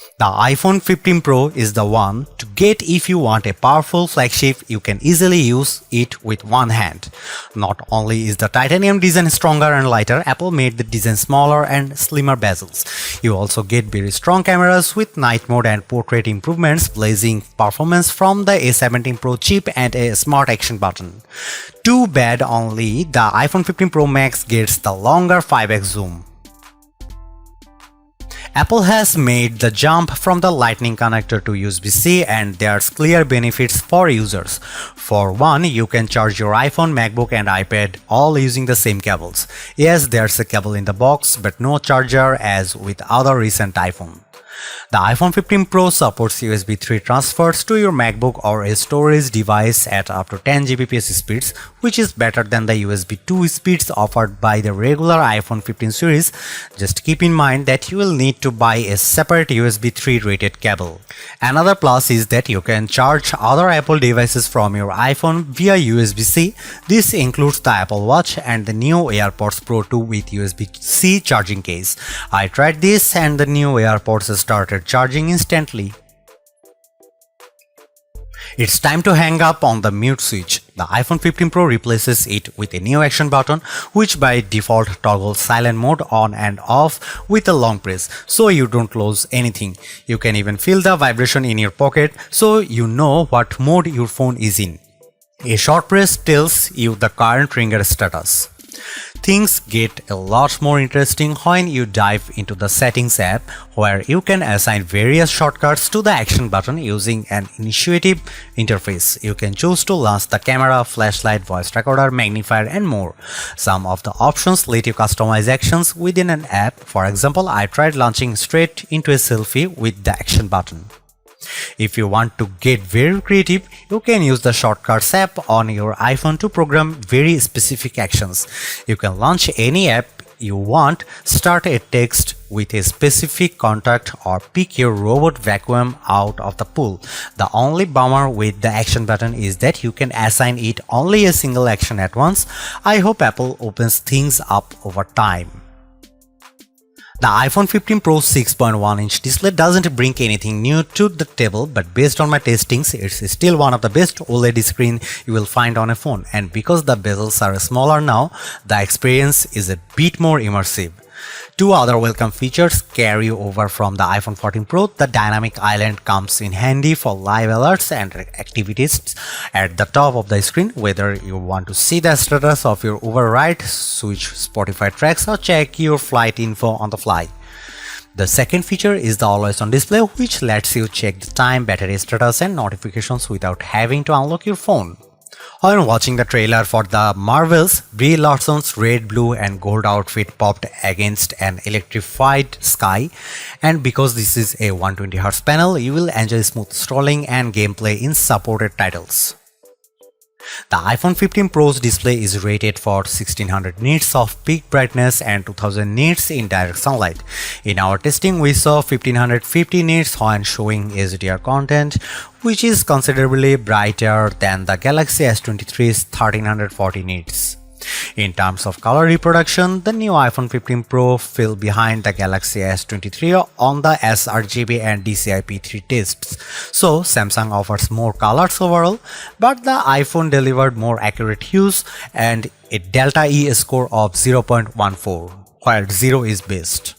The iPhone 15 Pro is the one to get if you want a powerful flagship. You can easily use it with one hand. Not only is the titanium design stronger and lighter, Apple made the design smaller and slimmer bezels. You also get very strong cameras with night mode and portrait improvements, blazing performance from the A17 Pro chip and a smart action button. Too bad only the iPhone 15 Pro Max gets the longer 5x zoom. Apple has made the jump from the Lightning connector to USB-C, and there's clear benefits for users. For one, you can charge your iPhone, MacBook and iPad all using the same cables. Yes, there's a cable in the box, but no charger as with other recent iPhone. The iPhone 15 Pro supports USB 3 transfers to your MacBook or a storage device at up to 10 Gbps speeds, which is better than the USB 2 speeds offered by the regular iPhone 15 series. Just keep in mind that you will need to buy a separate USB 3 rated cable. Another plus is that you can charge other Apple devices from your iPhone via USB-C. This includes the Apple Watch and the new AirPods Pro 2 with USB-C charging case. I tried this and the new AirPods started charging instantly. It's time to hang up on the mute switch. The iPhone 15 Pro replaces it with a new action button, which by default toggles silent mode on and off with a long press, so you don't lose anything. You can even feel the vibration in your pocket, so you know what mode your phone is in. A short press tells you the current ringer status. Things get a lot more interesting when you dive into the Settings app, where you can assign various shortcuts to the action button using an intuitive interface. You can choose to launch the camera, flashlight, voice recorder, magnifier, and more. Some of the options let you customize actions within an app. For example, I tried launching straight into a selfie with the action button. If you want to get very creative, you can use the Shortcuts app on your iPhone to program very specific actions. You can launch any app you want, start a text with a specific contact, or pick your robot vacuum out of the pool. The only bummer with the action button is that you can assign it only a single action at once. I hope Apple opens things up over time. The iPhone 15 Pro 6.1-inch display doesn't bring anything new to the table, but based on my testings, it's still one of the best OLED screen you will find on a phone, and because the bezels are smaller now, the experience is a bit more immersive. Two other welcome features carry over from the iPhone 14 Pro. The dynamic island comes in handy for live alerts and activities at the top of the screen, whether you want to see the status of your Uber ride, switch Spotify tracks, or check your flight info on the fly. The second feature is the always on display, which lets you check the time, battery status, and notifications without having to unlock your phone. When watching the trailer for The Marvels, Brie Larson's red, blue and gold outfit popped against an electrified sky, and because this is a 120Hz panel, you will enjoy smooth scrolling and gameplay in supported titles. The iPhone 15 Pro's display is rated for 1600 nits of peak brightness and 2000 nits in direct sunlight. In our testing, we saw 1550 nits when showing HDR content, which is considerably brighter than the Galaxy S23's 1340 nits. In terms of color reproduction, the new iPhone 15 Pro fell behind the Galaxy S23 on the sRGB and DCI-P3 tests, so Samsung offers more colors overall, but the iPhone delivered more accurate hues and a Delta E score of 0.14, where 0 is best.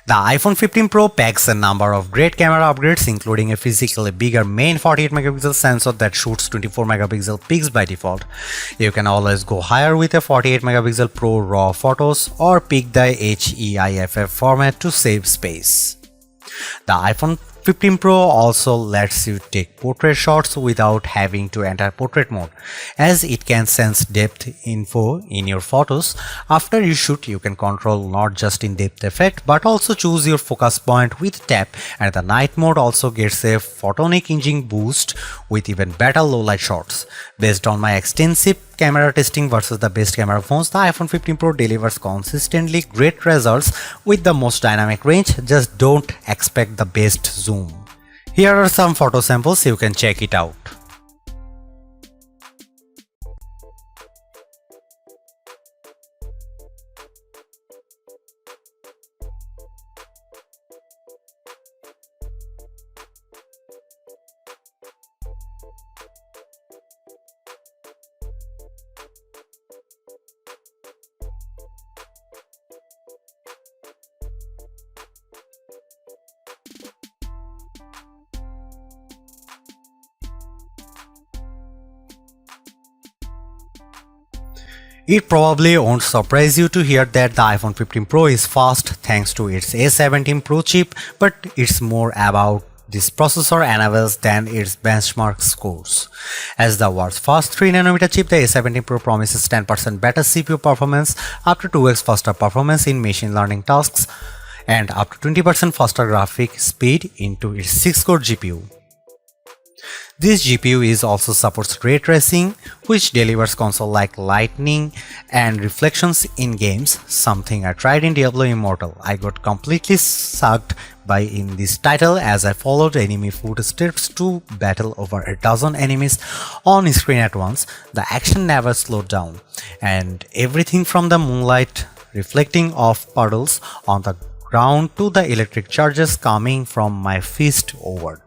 The iPhone 15 Pro packs a number of great camera upgrades, including a physically bigger main 48MP sensor that shoots 24MP pics by default. You can always go higher with a 48MP Pro RAW photos, or pick the HEIFF format to save space. The iPhone 15 Pro also lets you take portrait shots without having to enter portrait mode, as it can sense depth info in your photos. After you shoot, you can control not just in-depth effect but also choose your focus point with tap, and the night mode also gets a photonic imaging boost with even better low-light shots. Based on my extensive camera testing versus the best camera phones, the iPhone 15 Pro delivers consistently great results with the most dynamic range. Just don't expect the best zoom. Here are some photo samples, you can check it out. It probably won't surprise you to hear that the iPhone 15 Pro is fast thanks to its A17 Pro chip, but it's more about this processor enables than its benchmark scores. As the world's first 3nm chip, the A17 Pro promises 10% better CPU performance, up to 2x faster performance in machine learning tasks, and up to 20% faster graphic speed into its 6-core GPU. This GPU is also supports ray tracing, which delivers console-like lighting and reflections in games, something I tried in Diablo Immortal. I got completely sucked by in this title as I followed enemy footsteps to battle over a dozen enemies on screen at once. The action never slowed down, and everything from the moonlight reflecting off puddles on the ground to the electric charges coming from my fist over.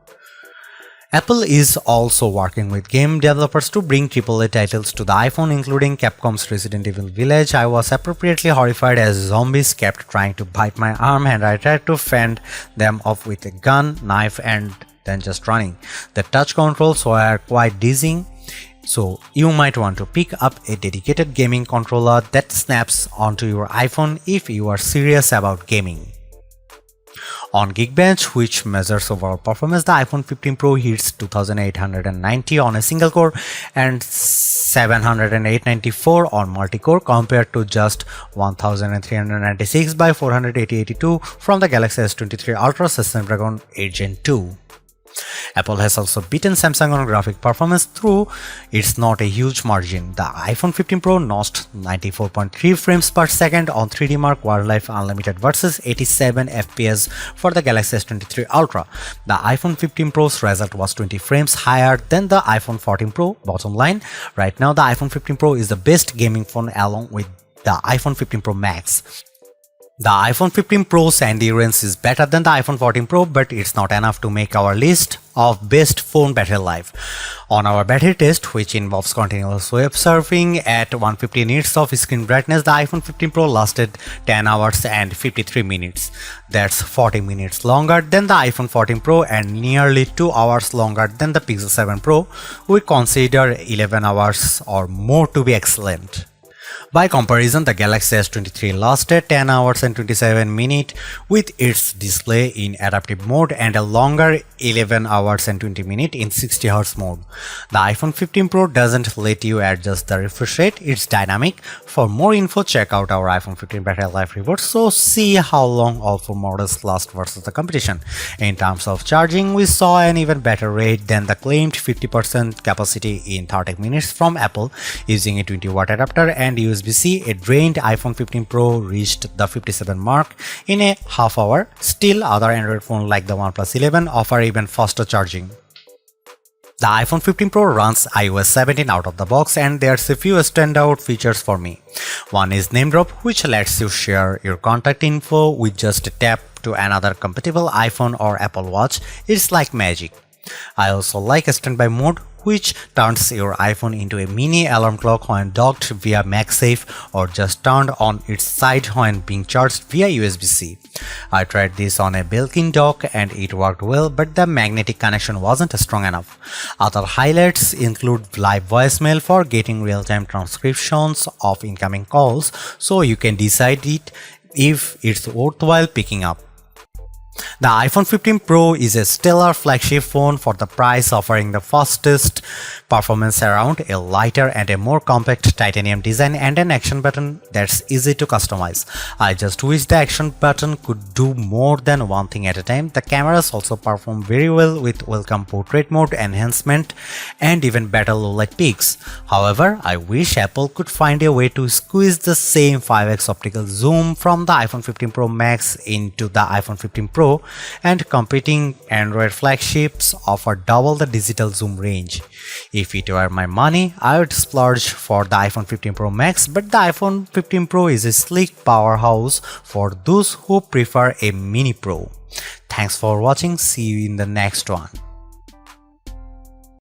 Apple is also working with game developers to bring AAA titles to the iPhone, including Capcom's Resident Evil Village. I was appropriately horrified as zombies kept trying to bite my arm and I tried to fend them off with a gun, knife, and then just running. The touch controls were quite dizzying, so you might want to pick up a dedicated gaming controller that snaps onto your iPhone if you are serious about gaming. On Geekbench, which measures overall performance, the iPhone 15 Pro hits 2890 on a single core and 70894 on multi-core compared to just 1396 by 48082 from the Galaxy S23 Ultra Snapdragon 8 Gen 2. Apple has also beaten Samsung on graphic performance, though it's not a huge margin. The iPhone 15 Pro notched 94.3 frames per second on 3D Mark Wildlife Unlimited versus 87 FPS for the Galaxy S23 Ultra. The iPhone 15 Pro's result was 20 frames higher than the iPhone 14 Pro. Bottom line, right now the iPhone 15 Pro is the best gaming phone along with the iPhone 15 Pro Max. The iPhone 15 Pro's endurance is better than the iPhone 14 Pro, but it's not enough to make our list of best phone battery life. On our battery test, which involves continuous web surfing at 150 nits of screen brightness, the iPhone 15 Pro lasted 10 hours and 53 minutes. That's 40 minutes longer than the iPhone 14 Pro and nearly 2 hours longer than the Pixel 7 Pro. We consider 11 hours or more to be excellent. By comparison, the Galaxy S23 lasted 10 hours and 27 minutes with its display in adaptive mode and a longer 11 hours and 20 minutes in 60Hz mode. The iPhone 15 Pro doesn't let you adjust the refresh rate, it's dynamic. For more info, check out our iPhone 15 battery life report, so see how long all four models last versus the competition. In terms of charging, we saw an even better rate than the claimed 50% capacity in 30 minutes from Apple using a 20-watt adapter and USB-C. A drained iPhone 15 Pro reached the 57 mark in a half hour. Still, other Android phones like the OnePlus 11 offer even faster charging. The iPhone 15 Pro runs iOS 17 out of the box, and there's a few standout features for me. One is Name Drop, which lets you share your contact info with just a tap to another compatible iPhone or Apple Watch. It's like magic. I also like Standby Mode, which turns your iPhone into a mini alarm clock when docked via MagSafe or just turned on its side when being charged via USB-C. I tried this on a Belkin dock and it worked well, but the magnetic connection wasn't strong enough. Other highlights include live voicemail for getting real-time transcriptions of incoming calls, so you can decide if it's worthwhile picking up. The iPhone 15 Pro is a stellar flagship phone for the price, offering the fastest performance around, a lighter and a more compact titanium design, and an action button that's easy to customize. I just wish the action button could do more than one thing at a time. The cameras also perform very well with welcome portrait mode enhancement and even better low-light peaks. However, I wish Apple could find a way to squeeze the same 5x optical zoom from the iPhone 15 Pro Max into the iPhone 15 Pro, and competing Android flagships offer double the digital zoom range. If it were my money, I would splurge for the iPhone 15 Pro Max, but the iPhone 15 Pro is a sleek powerhouse for those who prefer a mini Pro. Thanks for watching, see you in the next one.